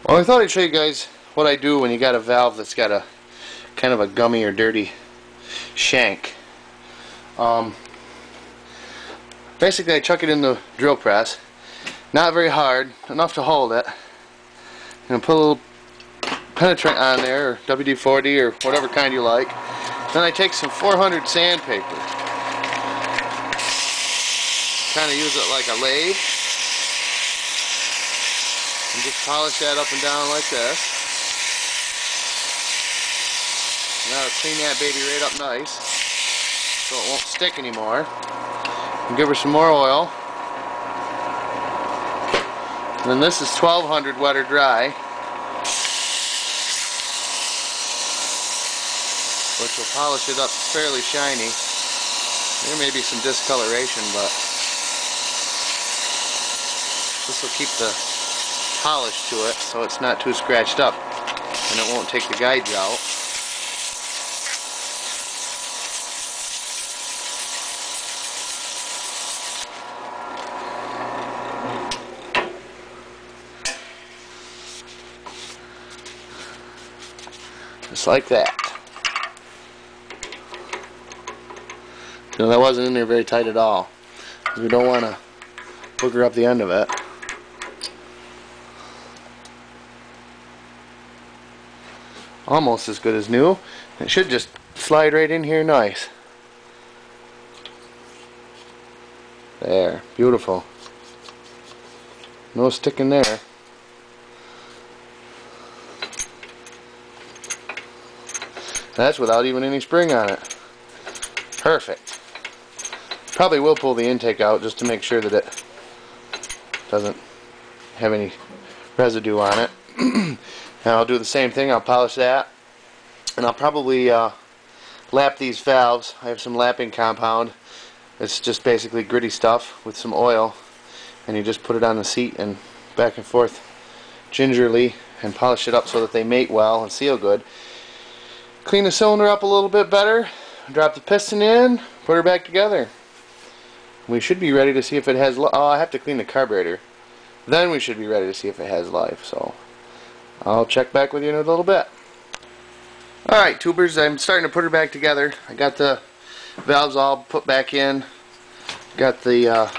Well, I thought I'd show you guys what I do when you got a valve that's got a kind of a gummy or dirty shank. Basically I chuck it in the drill press, not very hard, enough to hold it, and put a little penetrant on there, or WD-40 or whatever kind you like. Then I take some 400 sandpaper, kind of use it like a lathe, and just polish that up and down like this. Now I'll clean that baby right up nice so it won't stick anymore. And give her some more oil. And then this is 1200 wet or dry, which will polish it up fairly shiny. There may be some discoloration, but this will keep the polish to it so it's not too scratched up and it won't take the guides out. Just like that. So that wasn't in there very tight at all. We don't want to booger up the end of it. Almost as good as new. It should just slide right in here nice. There, beautiful. No sticking there. That's without even any spring on it. Perfect. Probably will pull the intake out just to make sure that it doesn't have any residue on it. And I'll do the same thing. I'll polish that, and I'll probably lap these valves. I have some lapping compound. It's just basically gritty stuff with some oil, and you just put it on the seat and back and forth gingerly and polish it up so that they mate well and seal good. Clean the cylinder up a little bit better, drop the piston in, put her back together. We should be ready to see if it has oh, I have to clean the carburetor. Then we should be ready to see if it has life. So I'll check back with you in a little bit. Alright, tubers, I'm starting to put her back together. I got the valves all put back in, got the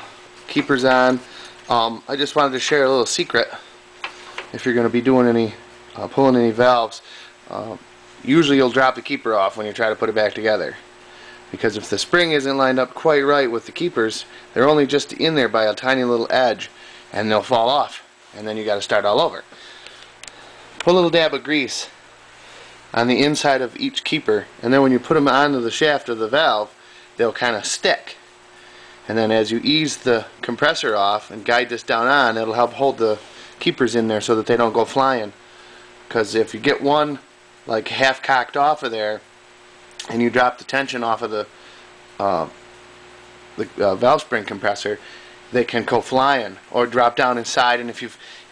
keepers on. I just wanted to share a little secret. If you're going to be doing any pulling any valves, usually you'll drop the keeper off when you try to put it back together, because if the spring isn't lined up quite right with the keepers, they're only just in there by a tiny little edge and they'll fall off, and then you got to start all over. Put a little dab of grease on the inside of each keeper, and then when you put them onto the shaft of the valve, they'll kind of stick. And then as you ease the compressor off and guide this down on, it'll help hold the keepers in there so that they don't go flying. Because if you get one like half cocked off of there and you drop the tension off of the valve spring compressor, they can go flying or drop down inside. And if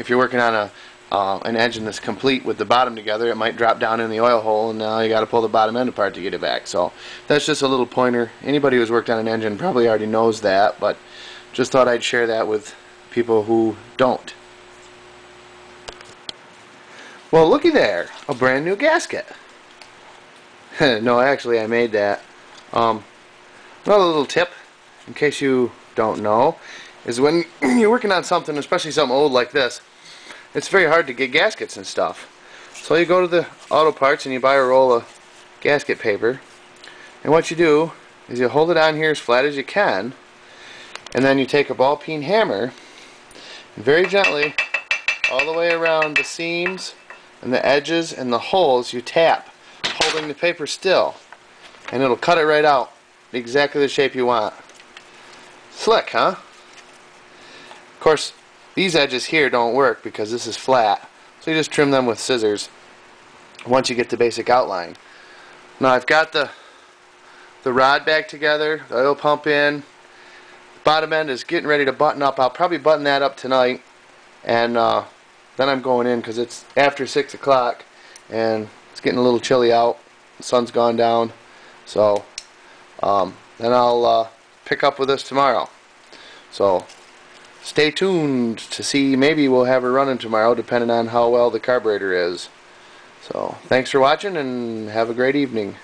you're working on an engine that's complete with the bottom together, it might drop down in the oil hole, and now you got to pull the bottom end apart to get it back. So that's just a little pointer. Anybody who's worked on an engine probably already knows that, but just thought I'd share that with people who don't. Well, looky there, a brand new gasket. No, actually I made that. Another little tip, in case you don't know, is when you're working on something, especially something old like this, it's very hard to get gaskets and stuff. So you go to the auto parts and you buy a roll of gasket paper, and what you do is you hold it on here as flat as you can, and then you take a ball peen hammer and very gently all the way around the seams and the edges and the holes you tap, holding the paper still, and it'll cut it right out exactly the shape you want. Slick, huh? Of course, these edges here don't work because this is flat, so you just trim them with scissors once you get the basic outline. Now I've got the rod back together, the oil pump in, the bottom end is getting ready to button up. I'll probably button that up tonight, and then I'm going in because it's after 6 o'clock and it's getting a little chilly out. The sun's gone down, so then I'll pick up with this tomorrow. So stay tuned to see, maybe we'll have her running tomorrow depending on how well the carburetor is. So thanks for watching and have a great evening.